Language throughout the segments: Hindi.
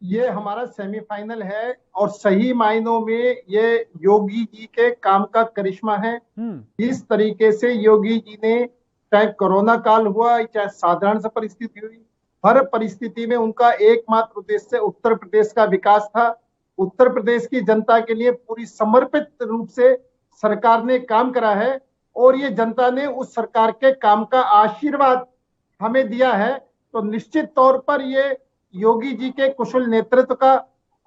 ये हमारा सेमीफाइनल है और सही मायनों में ये योगी जी के काम का करिश्मा है। हम्म। इस तरीके से योगी जी ने, चाहे कोरोना काल हुआ चाहे साधारण सा परिस्थिति हुई, हर परिस्थिति में उनका एकमात्र उद्देश्य उत्तर प्रदेश का विकास था। उत्तर प्रदेश की जनता के लिए पूरी समर्पित रूप से सरकार ने काम करा है और ये जनता ने उस सरकार के काम का आशीर्वाद हमें दिया है। तो निश्चित तौर पर ये योगी जी के कुशल नेतृत्व का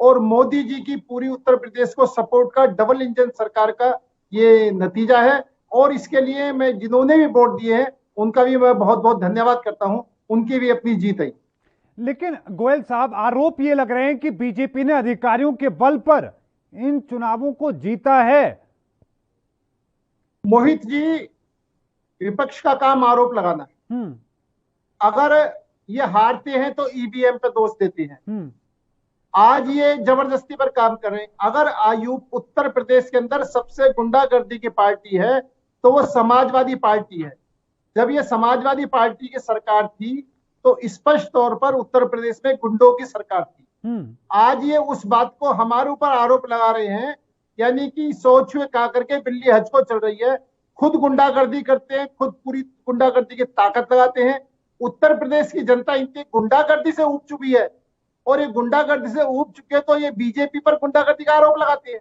और मोदी जी की पूरी उत्तर प्रदेश को सपोर्ट का डबल इंजन सरकार का ये नतीजा है। और इसके लिए मैं जिन्होंने भी वोट दिए हैं उनका भी मैं बहुत बहुत धन्यवाद करता हूं, उनकी भी अपनी जीत है। लेकिन गोयल साहब, आरोप ये लग रहे हैं कि बीजेपी ने अधिकारियों के बल पर इन चुनावों को जीता है। मोहित जी, विपक्ष का काम आरोप लगाना है। हम्म। अगर ये हारते हैं तो ईवीएम पे दोष देते हैं। हम्म। आज ये जबरदस्ती पर काम कर रहे हैं। अगर आयुब उत्तर प्रदेश के अंदर सबसे गुंडागर्दी की पार्टी है तो वो समाजवादी पार्टी है। जब ये समाजवादी पार्टी की सरकार थी तो स्पष्ट तौर पर उत्तर प्रदेश में गुंडों की सरकार थी। हम्म। आज ये उस बात को हमारे ऊपर आरोप लगा रहे हैं, यानी कि सौ छुए खा करके बिल्ली हज को चल रही है। खुद गुंडागर्दी करते हैं, खुद पूरी गुंडागर्दी की ताकत लगाते हैं। उत्तर प्रदेश की जनता इनकी गुंडागर्दी से ऊब चुकी है और ये गुंडागर्दी से ऊब चुके तो ये बीजेपी पर गुंडागर्दी का आरोप लगाते हैं।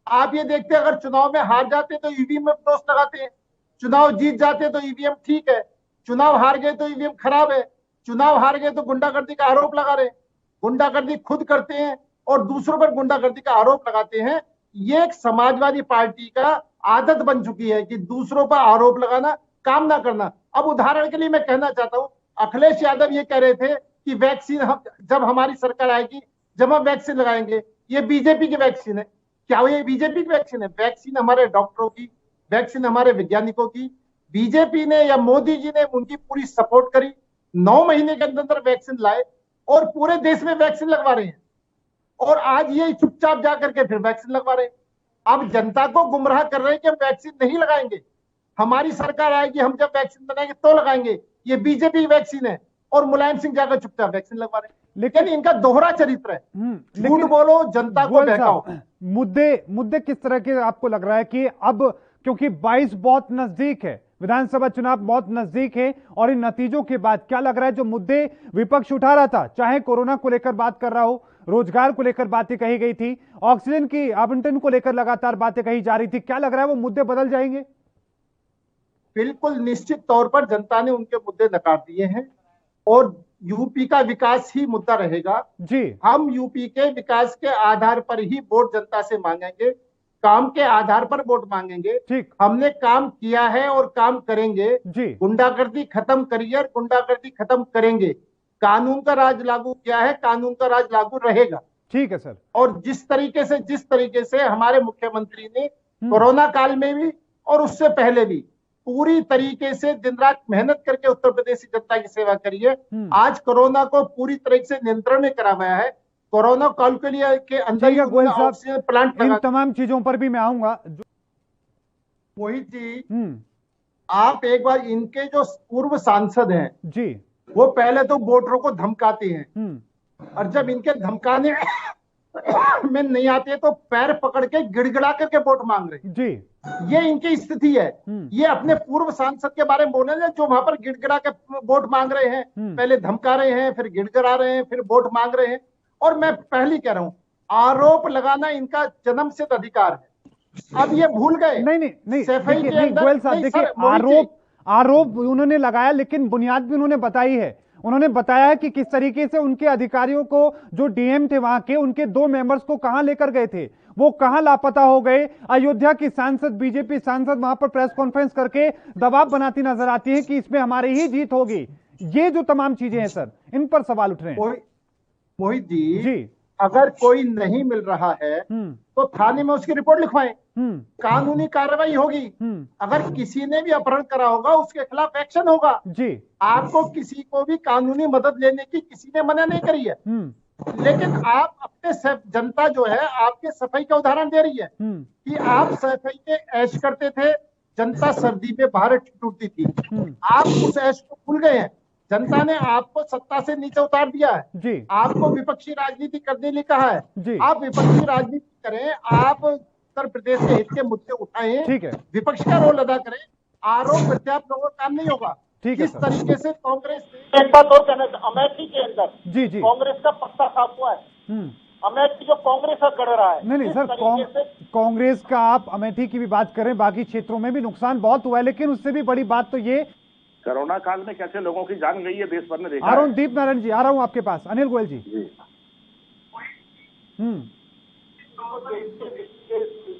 आप ये देखते हैं, अगर चुनाव में हार जाते तो ईवीएम में दोष लगाते हैं, चुनाव जीत जाते तो ईवीएम ठीक है, चुनाव हार गए तो ईवीएम खराब है, चुनाव हार गए तो गुंडागर्दी का आरोप लगा रहे हैं। गुंडागर्दी खुद करते हैं और दूसरों पर गुंडागर्दी का आरोप लगाते हैं। ये एक समाजवादी पार्टी का आदत बन चुकी है कि दूसरों पर आरोप लगाना, काम ना करना। अब उदाहरण के लिए मैं कहना चाहता हूं, अखिलेश यादव ये कह रहे थे कि वैक्सीन जब हमारी सरकार आएगी जब हम वैक्सीन लगाएंगे, ये बीजेपी की वैक्सीन है। क्या ये बीजेपी की वैक्सीन है? वैक्सीन हमारे डॉक्टरों की, वैक्सीन हमारे वैज्ञानिकों की। बीजेपी ने या मोदी जी ने उनकी पूरी सपोर्ट करी, 9 महीने के अंदर अंदर वैक्सीन लाए और पूरे देश में वैक्सीन लगवा रहे हैं। और आज ये चुपचाप जाकर के फिर वैक्सीन लगवा रहे हैं। अब जनता को गुमराह कर रहे हैं कि हम वैक्सीन नहीं लगाएंगे, हमारी सरकार आएगी हम जब वैक्सीन बनाएंगे तो लगाएंगे। ये बीजेपी की वैक्सीन है और मुलायम सिंह जाकर चुपचाप वैक्सीन लगवा रहे हैं। लेकिन इनका दोहरा चरित्र है, झूठ लेकिन बोलो, जनता को गोयल बहकाओ। साहब, मुद्दे मुद्दे किस तरह के आपको लग रहा है कि अब, क्योंकि 22 बहुत नजदीक है, विधानसभा चुनाव बहुत नजदीक है, और इन नतीजों के बाद क्या लग रहा है जो मुद्दे विपक्ष उठा रहा था, चाहे कोरोना को लेकर बात कर रहा हो, रोजगार को लेकर बातें कही गई थी, ऑक्सीजन की आवंटन को लेकर लगातार बातें कही जा रही थी, क्या लग रहा है वो मुद्दे बदल जाएंगे? बिल्कुल निश्चित तौर पर जनता ने उनके मुद्दे नकार दिए हैं और यूपी का विकास ही मुद्दा रहेगा। जी। हम यूपी के विकास के आधार पर ही वोट जनता से मांगेंगे, काम के आधार पर वोट मांगेंगे। ठीक। हमने काम किया है और काम करेंगे। जी। गुंडागर्दी खत्म करिए, गुंडागर्दी खत्म करेंगे। कानून का राज लागू किया है, कानून का राज लागू रहेगा। ठीक है सर। और जिस तरीके से हमारे मुख्यमंत्री ने कोरोना काल में भी और उससे पहले भी पूरी तरीके से दिन रात मेहनत करके उत्तर प्रदेश की जनता की सेवा करी है, आज कोरोना को पूरी तरीके से नियंत्रण में करा गया है। कोरोना काल के लिए के अंदर ही गोयल साहब, ऑक्सीजन प्लांट इन तमाम चीजों पर भी मैं आऊंगा। मोहित जी, आप एक बार इनके जो पूर्व सांसद हैं जी, वो पहले तो वोटरों को धमकाते हैं और जब इनके धमकाने में नहीं आते तो पैर पकड़ के गिड़गिड़ा करके वोट मांग रहे हैं। जी। ये इनकी स्थिति है। ये अपने पूर्व सांसद के बारे में बोल रहे हैं जो वहां पर गिड़गिड़ा के वोट मांग रहे हैं, पहले धमका रहे हैं, फिर गिड़गिड़ा रहे हैं, फिर वोट मांग रहे हैं। और मैं पहले कह रहा हूं, आरोप लगाना इनका जन्मसिद्ध अधिकार है। अब ये भूल गए। नहीं सफाई के अंदर गोयल साहब, देखिए, आरोप उन्होंने लगाया, लेकिन बुनियाद भी उन्होंने बताई है। उन्होंने बताया कि किस तरीके से उनके अधिकारियों को, जो डीएम थे वहां के, उनके 2 मेंबर्स को कहां लेकर गए थे, वो कहां लापता हो गए। अयोध्या की सांसद, बीजेपी सांसद वहां पर प्रेस कॉन्फ्रेंस करके दबाव बनाती नजर आती है कि इसमें हमारी ही जीत होगी। ये जो तमाम चीजें हैं सर, इन पर सवाल उठ रहे हैं। मोहित जी, अगर कोई नहीं मिल रहा है तो थाने में उसकी रिपोर्ट लिखवाएं, कानूनी कार्रवाई होगी। अगर किसी ने भी अपहरण करा होगा उसके खिलाफ एक्शन होगा। जी। आपको किसी को भी कानूनी मदद लेने की किसी ने मना नहीं करी है, लेकिन आप अपने जनता जो है आपके सफाई का उदाहरण दे रही है कि आप सफाई में ऐश करते थे, जनता सर्दी में बाहर टूटती थी। आप उस ऐश को भूल गए हैं। जनता ने आपको सत्ता से नीचे उतार दिया है, जी आपको विपक्षी राजनीति करने लिए कहा है। जी आप विपक्षी राजनीति करें, आप उत्तर प्रदेश के हित के मुद्दे उठाएं, ठीक है, विपक्ष का रोल अदा करें। आरोप प्रत्यारोप का काम नहीं होगा। ठीक है जिस सर। तरीके से कांग्रेस ने, एक बात और कहना था, अमेठी के अंदर जी जी कांग्रेस का पत्ता साफ हुआ है। अमेठी जो कांग्रेस का गढ़ रहा है, नहीं नहीं जिस सर, तरीके से कांग्रेस का आप अमेठी की भी बात करें, बाकी क्षेत्रों में भी नुकसान बहुत हुआ है, लेकिन उससे भी बड़ी बात तो ये कोरोना काल में कैसे लोगों की जान गई है, देश भर ने देखा आ रहा हूं है। दीप नारायण जी, आ रहा हूं आपके पास, अनिल गोयल जी।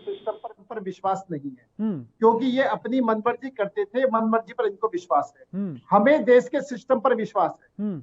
सिस्टम पर विश्वास नहीं है, क्योंकि ये अपनी मनमर्जी करते थे, मनमर्जी पर इनको विश्वास है। हमें देश के सिस्टम पर विश्वास है।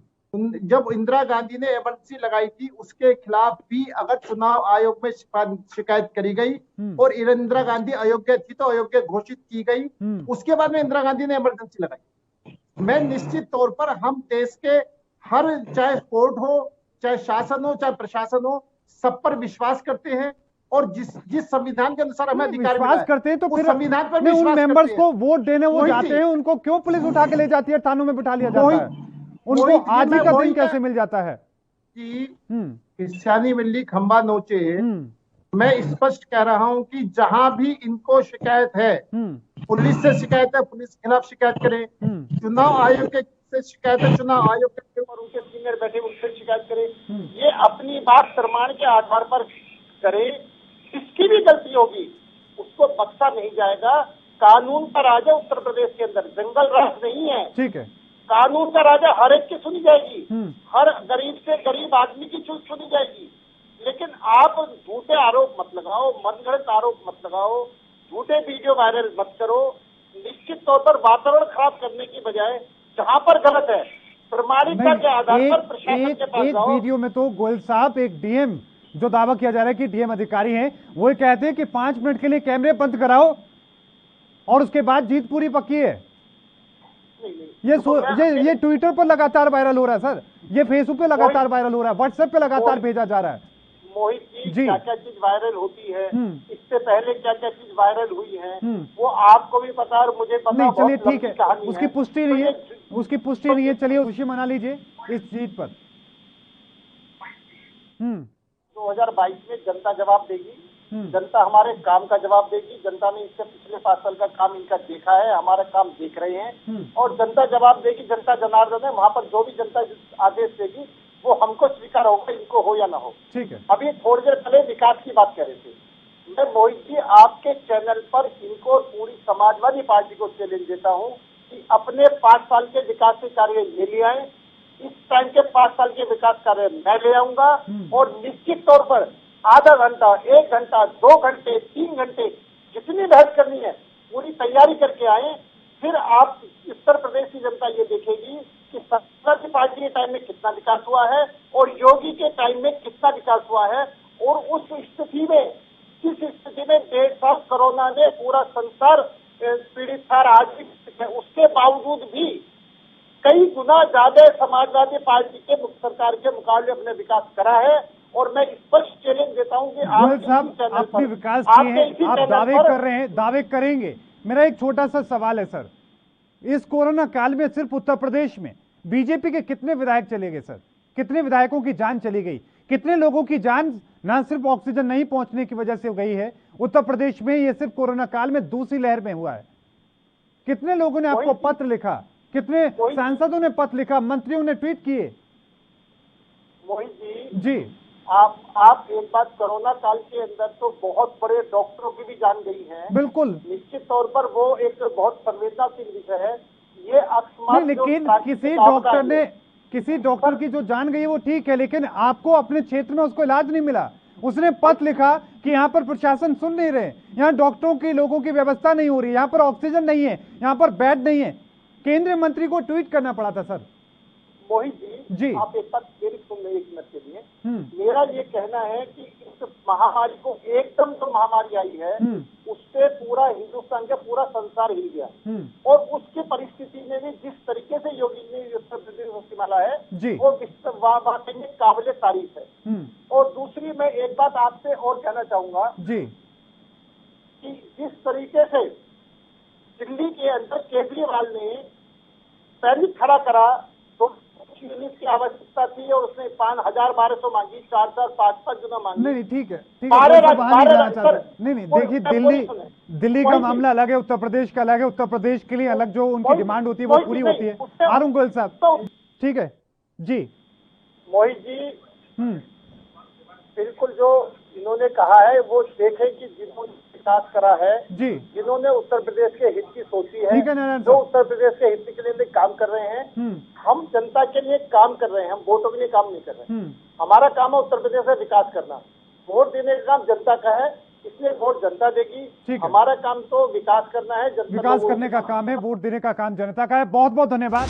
जब इंदिरा गांधी ने इमरजेंसी लगाई थी, उसके खिलाफ भी अगर चुनाव आयोग में शिकायत करी गई और इंदिरा गांधी अयोग्य थी तो अयोग्य घोषित की गई, उसके बाद में इंदिरा गांधी ने इमरजेंसी लगाई। मैं निश्चित तौर पर हम देश के हर, चाहे कोर्ट हो, चाहे शासन हो, चाहे प्रशासन हो, सब पर विश्वास करते हैं और जिस संविधान के अनुसार हमें अधिकार मिला विश्वास है, करते हैं तो उस फिर संविधान पर उन विश्वास मेंबर्स करते हैं। को वोट देने वो मोहित जाते जी, हैं, उनको क्यों पुलिस उठा के ले जाती है, थानों में बिठा लिया जाता है, उनको मोहित जी, आज ही मैं का वही दिन कैसे मिल जाता है? कि किस्यानी मिल्ली खंबा नोचे। मैं स्पष्ट कह रहा हूं कि जहां भी इनको शिकायत है, पुलिस से शिकायत है, पुलिस के खिलाफ शिकायत करें, चुनाव आयोग के से शिकायत है, चुनाव आयोग के और उनके सीनियर बैठे उनसे शिकायत करें। ये अपनी बात प्रमाण के आधार पर करे, जिसकी भी गलती होगी उसको बख्शा नहीं जाएगा। कानून का राजा उत्तर प्रदेश के अंदर, जंगल राज नहीं है। ठीक है, कानून का राजा हर एक की सुनी जाएगी, हर गरीब से गरीब आदमी की सुनी जाएगी। लेकिन आप झूठे आरोप मत लगाओ, मनगढ़ंत आरोप मत लगाओ, झूठे वीडियो वायरल मत करो। निश्चित तौर पर वातावरण खराब करने की बजाय जहां पर गलत है, प्रमाणिकता के आधार पर प्रशासन के पास जाओ। वीडियो में तो गोयल साहब, एक डीएम जो दावा किया जा रहा है कि डीएम अधिकारी हैं, वो कहते हैं कि 5 मिनट के लिए कैमरे बंद कराओ और उसके बाद जीत पूरी पक्की है। ये ट्विटर पर लगातार वायरल हो रहा है सर, ये फेसबुक पे लगातार वायरल हो रहा है, व्हाट्सएप पे लगातार भेजा जा रहा है। मोहित जी, क्या क्या चीज वायरल होती है, इससे पहले क्या क्या चीज वायरल हुई है, वो आपको भी पता और मुझे पता। नहीं चलिए ठीक है, उसकी पुष्टि नहीं है, उसकी पुष्टि नहीं है, चलिए खुशी मना लीजिए इस जीत पर। 2022 में जनता जवाब देगी, जनता हमारे काम का जवाब देगी। जनता ने इससे पिछले 5 साल का काम इनका देखा है, हमारा काम देख रहे हैं और जनता जवाब देगी। जनता जनार्दन है, वहां पर जो भी जनता आदेश देगी वो हमको स्वीकार होगा, इनको हो या ना हो। ठीक है, अभी थोड़ी देर पहले विकास की बात कर रहे थे। मैं मोहित जी आपके चैनल पर इनको पूरी समाजवादी पार्टी को चैलेंज देता हूं कि अपने 5 साल के विकास के कार्य ये ले आए, इस टाइम के 5 साल के विकास कार्य मैं ले आऊंगा और निश्चित तौर पर आधा घंटा, 1 घंटा, 2 घंटे, 3 घंटे जितनी बहस करनी है पूरी तैयारी करके आए। फिर आप उत्तर प्रदेश की जनता ये देखेगी कि सत्ता की पार्टी के टाइम में कितना विकास हुआ है और योगी के टाइम में कितना विकास हुआ है। और उस स्थिति में, जिस स्थिति में 1.5 साल कोरोना ने पूरा संसार पीड़ित था, आज भी, उसके बावजूद भी कई गुना ज्यादा समाजवादी पार्टी के सरकार के मुकाबले अपने विकास करा है। और मैं स्पष्ट चैलेंज देता हूं कि आपने विकास किए हैं, आप दावे कर रहे हैं, दावे करेंगे। मेरा एक छोटा सा सवाल है सर, इस कोरोना काल में सिर्फ उत्तर प्रदेश में बीजेपी के कितने विधायक चले गए सर? कितने विधायकों की जान चली गई? कितने लोगों की जान ना सिर्फ ऑक्सीजन नहीं पहुंचने की वजह से गई है उत्तर प्रदेश में, ये सिर्फ कोरोना काल में दूसरी लहर में हुआ है। कितने लोगों ने आपको पत्र लिखा, कितने सांसदों ने पत्र लिखा, मंत्रियों ने ट्वीट किए? मोहित जी, आप एक बात, कोरोना काल के अंदर तो बहुत बड़े डॉक्टरों की भी जान गई है। बिल्कुल, निश्चित तौर पर वो एक बहुत संवेदनशील विषय है। ये अकस्मात, लेकिन किसी डॉक्टर की जो जान गई है वो ठीक है, लेकिन आपको अपने क्षेत्र में उसको इलाज नहीं मिला। उसने पत्र लिखा कि यहाँ पर प्रशासन सुन नहीं रहे, यहाँ डॉक्टरों की, लोगों की व्यवस्था नहीं हो रही, यहाँ पर ऑक्सीजन नहीं है, यहाँ पर बेड नहीं है। केंद्रीय मंत्री को ट्वीट करना पड़ा था सर। मोहित जी, आप एक बात मेरी सुन लें 1 मिनट के लिए। मेरा ये कहना है कि इस महामारी को, एकदम जो महामारी आई है उससे पूरा हिंदुस्तान का पूरा संसार हिल गया और उसकी परिस्थिति में भी जिस तरीके से योगी ने उत्तर प्रदेश संभाला है वो वाकई में काबिले तारीफ है। और दूसरी, मैं एक बात आपसे और कहना चाहूंगा कि जिस तरीके से दिल्ली के अंदर केजरीवाल ने पैनिक खड़ा करा यूनिट की आवश्यकता थी और उसने 5,1200 मांगी, 4,500 गुना मांगी। नहीं ठीक है, ठीक है, वहाँ नहीं जाना चाहते। नहीं देखिए, दिल्ली का मामला अलग है, उत्तर प्रदेश का अलग है। उत्तर प्रदेश के लिए अलग जो उनकी डिमांड होती है वो पूरी होती है। अरुण गोयल साहब, ठीक है जी। मोहित जी, बिल्कुल जो इन्होंने कहा है वो देखें कि जिन्होंने विकास करा है जी, जिन्होंने उत्तर प्रदेश के हित की सोची है, ठीक है नारायण जो साहब, उत्तर प्रदेश के हित के लिए काम कर रहे हैं। हम जनता के लिए काम कर रहे हैं, हम वोटों के लिए काम नहीं कर रहे हैं। हमारा काम है उत्तर प्रदेश में विकास करना। वोट देने का काम जनता का है, इसलिए वोट जनता देगी। हमारा काम तो विकास करना है, विकास करने का काम है, वोट देने का काम जनता का है। बहुत बहुत धन्यवाद।